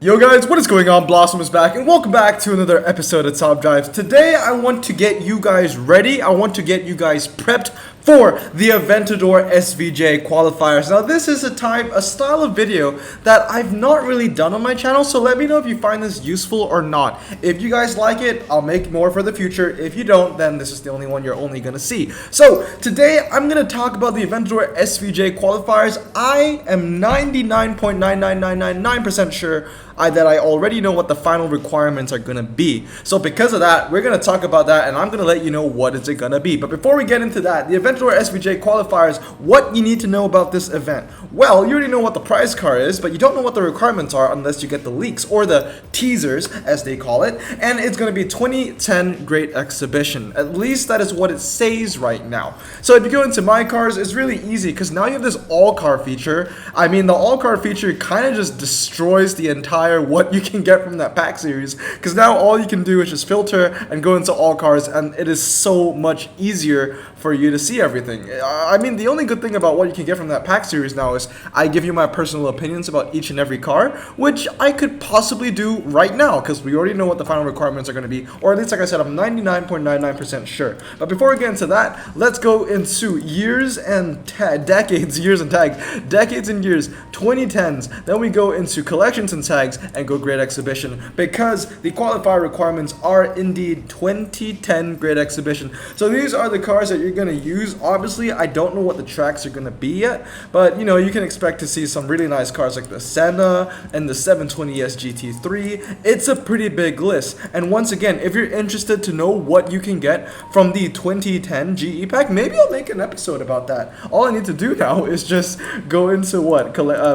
Yo guys, what is going on? Blossom is back and welcome back to another episode of Top Drives. Today I want to get you guys ready. I want to get you guys prepped for the Aventador SVJ qualifiers. Now this is a style of video that I've not really done on my channel, so let me know if you find this useful or not. If you guys like it, I'll make more for the future. If you don't, then this is the only one you're only gonna see. So today I'm gonna talk about the Aventador SVJ qualifiers. I am 99.99999% sure that I already know what the final requirements are gonna be. So because of that, we're gonna talk about that and I'm gonna let you know what is it gonna be. But before we get into that, the Aventador SVJ qualifiers, what you need to know about this event. Well, you already know what the prize car is, but you don't know what the requirements are unless you get the leaks or the teasers, as they call it. And it's gonna be 2010 Great Exhibition. At least that is what it says right now. So if you go into My Cars, it's really easy because now you have this all car feature. I mean, the all car feature kind of just destroys the entire what you can get from that pack series, because now all you can do is just filter and go into all cars, and it is so much easier for you to see everything. I mean, the only good thing about what you can get from that pack series now is I give you my personal opinions about each and every car, which I could possibly do right now because we already know what the final requirements are going to be, or at least, like I said, I'm 99.99% sure. But before we get into that, let's go into years and decades, years and tags, decades and years, 2010s. Then we go into collections and tags and go Great Exhibition, because the qualifier requirements are indeed 2010 Great Exhibition. So these are the cars that you're going to use. Obviously, I don't know what the tracks are going to be yet, but you know, you can expect to see some really nice cars like the Senna and the 720S GT3. It's a pretty big list. And once again, if you're interested to know what you can get from the 2010 GE pack, maybe I'll make an episode about that. All I need to do now is just go into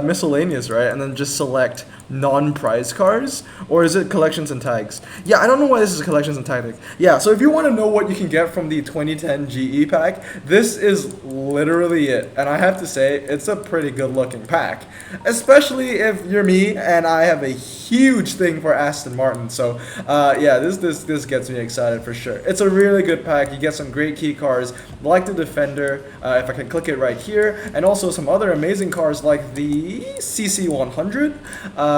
miscellaneous, right? And then just select non-prize cars, or is it collections and tags? Yeah, I don't know why this is collections and tags. Yeah, so if you want to know what you can get from the 2010 GE pack, this is literally it. And I have to say, it's a pretty good looking pack, especially if you're me and I have a huge thing for Aston Martin. So yeah, this gets me excited for sure. It's a really good pack. You get some great key cars like the Defender, if I can click it right here, and also some other amazing cars like the CC100,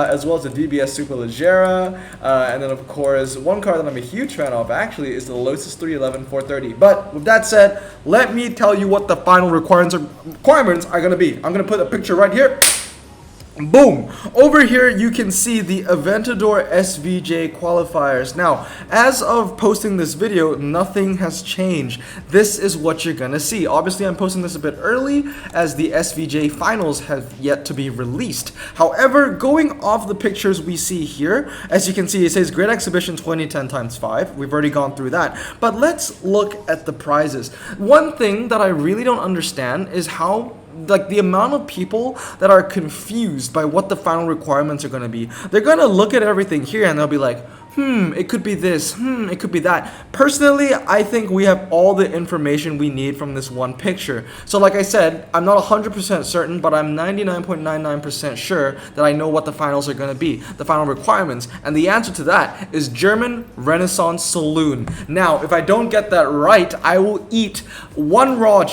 as well as the DBS Superleggera, and then of course one car that I'm a huge fan of actually is the Lotus 311 430. But with that said, let me tell you what the final requirements are going to be. I'm going to put a picture right here. Boom! Over here you can see the Aventador SVJ qualifiers. Now, as of posting this video, nothing has changed. This is what you're gonna see. Obviously, I'm posting this a bit early as the SVJ finals have yet to be released. However, going off the pictures we see here, as you can see, it says Great Exhibition 2010 × 5. We've already gone through that. But let's look at the prizes. One thing that I really don't understand is how the amount of people that are confused by what the final requirements are going to be. They're going to look at everything here and they'll be like, it could be this, it could be that. Personally, I think we have all the information we need from this one picture. So like I said, I'm not 100% certain, but I'm 99.99% sure that I know what the finals are going to be, the final requirements. And the answer to that is German Renaissance Saloon. Now, if I don't get that right, I will eat one whole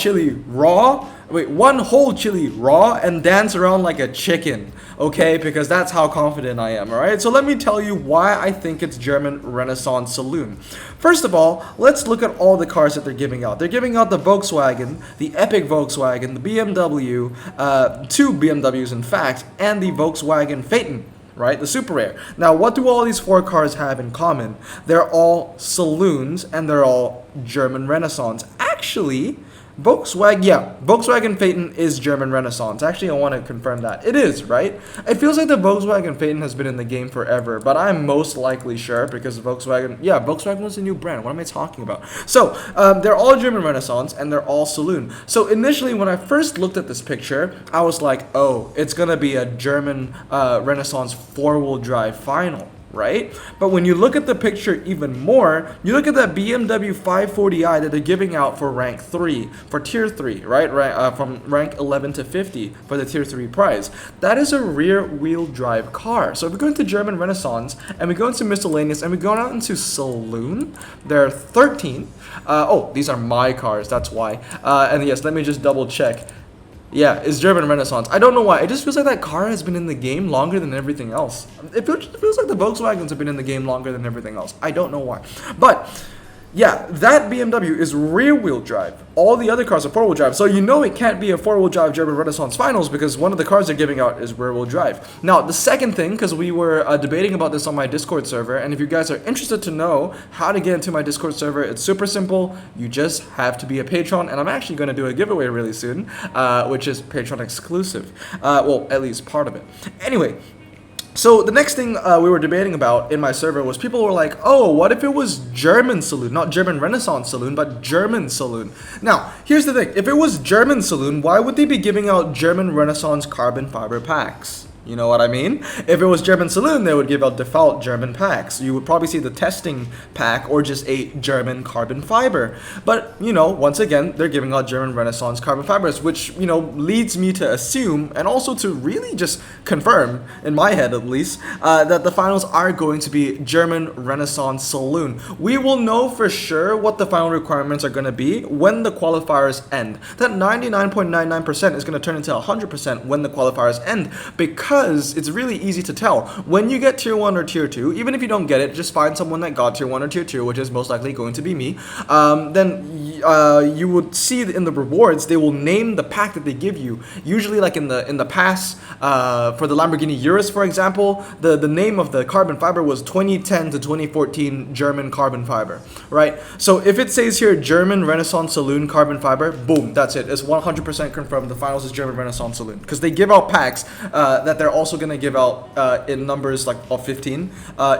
chili raw and dance around like a chicken, okay? Because that's how confident I am, alright? So let me tell you why I think it's German Renaissance Saloon. First of all, let's look at all the cars that they're giving out. They're giving out the Volkswagen, the Epic Volkswagen, the BMW, two BMWs in fact, and the Volkswagen Phaeton. Right, the Super Rare. Now, what do all these four cars have in common? They're all saloons and they're all German Renaissance. Actually, Volkswagen Phaeton is German Renaissance. Actually, I want to confirm that. It is, right? It feels like the Volkswagen Phaeton has been in the game forever, but I'm most likely sure because Volkswagen was a new brand. What am I talking about? So, they're all German Renaissance and they're all saloon. So initially, when I first looked at this picture, I was like, oh, it's going to be a German Renaissance four-wheel drive final. Right? But when you look at the picture even more, you look at that BMW 540i that they're giving out for rank 3, for tier 3, right? From rank 11 to 50 for the tier 3 prize. That is a rear wheel drive car. So if we go into German Renaissance and we go into miscellaneous and we go out into saloon, there are 13. Oh, these are my cars, that's why. And yes, let me just double check. Yeah, it's German Renaissance. I don't know why. It just feels like that car has been in the game longer than everything else. It feels like the Volkswagens have been in the game longer than everything else. I don't know why. But yeah, that BMW is rear-wheel drive. All the other cars are four-wheel drive. So you know it can't be a four-wheel drive German Renaissance Finals because one of the cars they're giving out is rear-wheel drive. Now, the second thing, because we were debating about this on my Discord server, and if you guys are interested to know how to get into my Discord server, it's super simple. You just have to be a patron, and I'm actually going to do a giveaway really soon, which is Patreon exclusive. Well, at least part of it. Anyway, so the next thing we were debating about in my server was people were like, oh, what if it was German Saloon? Not German Renaissance Saloon, but German Saloon. Now, here's the thing. If it was German Saloon, why would they be giving out German Renaissance carbon fiber packs? You know what I mean? If it was German Saloon, they would give out default German packs. You would probably see the testing pack or just a German carbon fiber. But, you know, once again, they're giving out German Renaissance carbon fibers, which, you know, leads me to assume and also to really just confirm, in my head at least, that the finals are going to be German Renaissance Saloon. We will know for sure what the final requirements are going to be when the qualifiers end. That 99.99% is going to turn into 100% when the qualifiers end because it's really easy to tell. When you get tier 1 or tier 2, even if you don't get it, just find someone that got tier 1 or tier 2, which is most likely going to be me, then you would see in the rewards, they will name the pack that they give you. Usually like in the past, for the Lamborghini Urus, for example, the name of the carbon fiber was 2010 to 2014 German carbon fiber, right? So if it says here German Renaissance Saloon carbon fiber, boom, that's it. It's 100% confirmed the finals is German Renaissance Saloon because they give out packs that they're also going to give out in numbers like of 15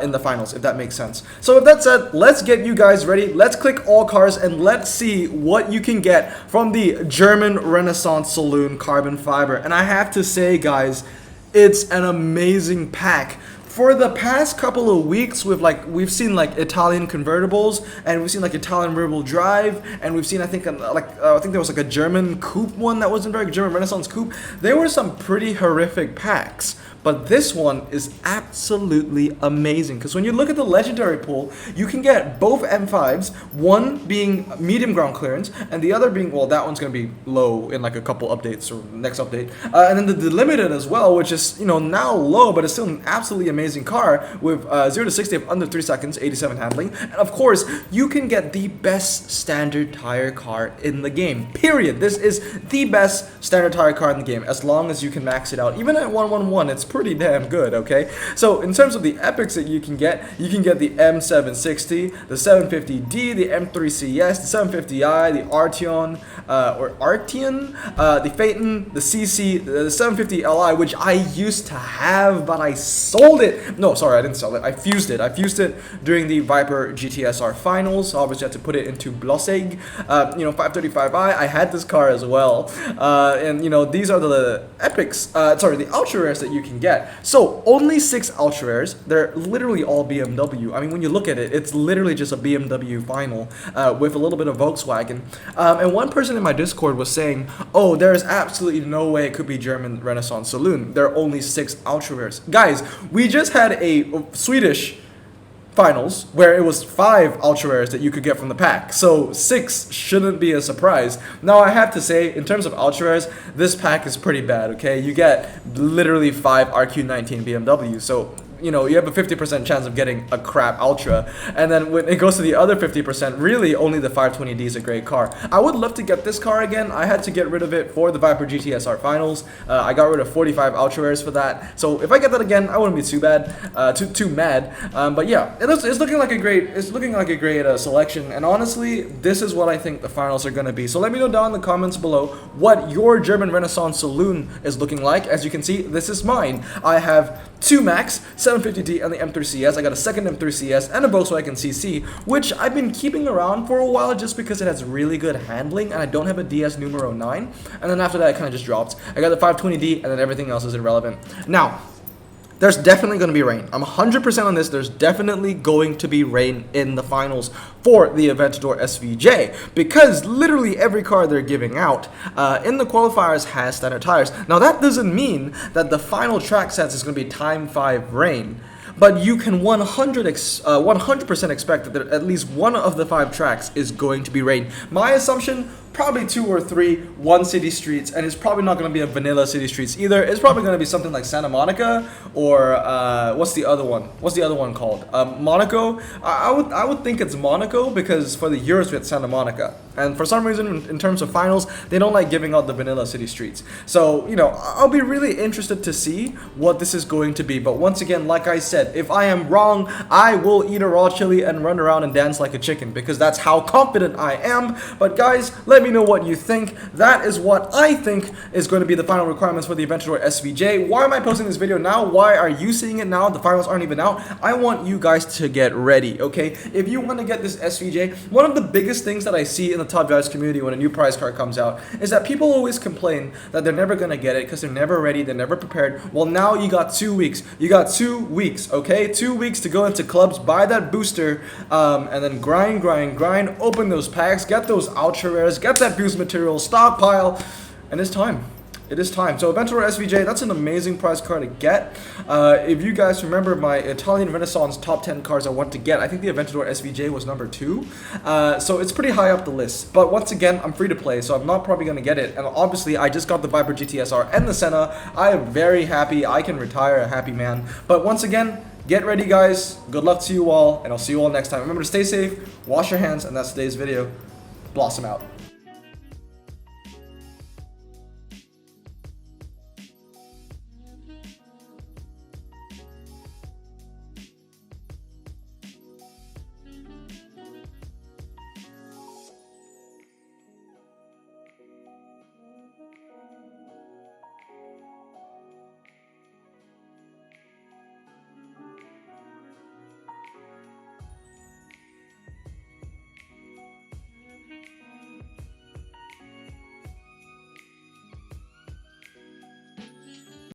in the finals, if that makes sense. So with that said, let's get you guys ready. Let's click all cars and let's see what you can get from the German Renaissance Saloon carbon fiber. And I have to say, guys, it's an amazing pack. For the past couple of weeks, we've seen like Italian convertibles, and we've seen like Italian rear-wheel drive, and we've seen I think there was like a German coupe one that wasn't very German Renaissance coupe. There were some pretty horrific packs. But this one is absolutely amazing because when you look at the legendary pool, you can get both M5s, one being medium ground clearance and the other being, well, that one's going to be low in like a couple updates or next update. And then the limited as well, which is, you know, now low, but it's still an absolutely amazing car with 0 to 60 of under 3 seconds, 87 handling. And of course, you can get the best standard tire car in the game, period. This is the best standard tire car in the game as long as you can max it out. Even at 111, it's pretty damn good, okay? So in terms of the epics that you can get the M760, the 750D, the M3CS, the 750i, the Arteon, the Phaeton, the CC, the 750Li, which I used to have, but I sold it. No, sorry, I didn't sell it. I fused it. I fused it during the Viper GTSR finals. Obviously, I had to put it into Blosseg. 535i. I had this car as well. And you know, these are the epics. The ultra rares that you can get. So only 6 ultra rares. They're literally all BMW. I mean, when you look at it, it's literally just a BMW final with a little bit of Volkswagen. And one person in my Discord was saying, "Oh, there is absolutely no way it could be German Renaissance Saloon. There are only 6 ultra rares." Guys, we just had a Swedish finals where it was 5 ultra rares that you could get from the pack, so 6 shouldn't be a surprise. Now I have to say, in terms of ultra rares, this pack is pretty bad, okay? You get literally 5 RQ19 BMW, so you know, you have a 50% chance of getting a crap Ultra. And then when it goes to the other 50%, really only the 520D is a great car. I would love to get this car again. I had to get rid of it for the Viper GTSR finals. I got rid of 45 Ultra rares for that. So if I get that again, I wouldn't be too bad, too mad. But yeah, it's looking like a great selection. And honestly, this is what I think the finals are gonna be. So let me know down in the comments below what your German Renaissance Saloon is looking like. As you can see, this is mine. I have 2 Max, 750D, and the M3CS. I got a second M3CS and a Volkswagen CC, which I've been keeping around for a while just because it has really good handling, and I don't have a DS numero 9. And then after that, it kind of just dropped. I got the 520D, and then everything else is irrelevant. Now, there's definitely going to be rain. I'm 100% on this. There's definitely going to be rain in the finals for the Aventador SVJ because literally every car they're giving out in the qualifiers has standard tires. Now that doesn't mean that the final track sets is going to be time 5 rain. but you can 100% expect that at least one of the 5 tracks is going to be rain. My assumption, probably 2 or 3 one city streets, and it's probably not going to be a vanilla city streets either. It's probably going to be something like Santa Monica or what's the other one? What's the other one called? Monaco. I would think it's Monaco because for the years we had Santa Monica, and for some reason in terms of finals they don't like giving out the vanilla city streets. So you know, I'll be really interested to see what this is going to be. But once again, like I said, if I am wrong, I will eat a raw chili and run around and dance like a chicken because that's how confident I am. But guys, let me know what you think. That is what I think is going to be the final requirements for the Aventador SVJ. Why am I posting this video now? Why are you seeing it now? The finals aren't even out. I want you guys to get ready, okay? If you want to get this SVJ, one of the biggest things that I see in the Top Drives community when a new prize card comes out is that people always complain that they're never going to get it because they're never ready, they're never prepared. Well, now you got 2 weeks. You got 2 weeks, okay? 2 weeks to go into clubs, buy that booster, and then grind, open those packs, get those ultra rares, get that boost material, stockpile, and it's time. It is time. So Aventador SVJ, that's an amazing prize card to get. If you guys remember my Italian Renaissance top 10 cards I want to get, I think the Aventador SVJ was number 2. So it's pretty high up the list. But once again, I'm free to play, so I'm not probably going to get it. And obviously, I just got the Viper GTSR and the Senna. I am very happy. I can retire a happy man. But once again, get ready, guys. Good luck to you all, and I'll see you all next time. Remember to stay safe, wash your hands, and that's today's video. Blossom out.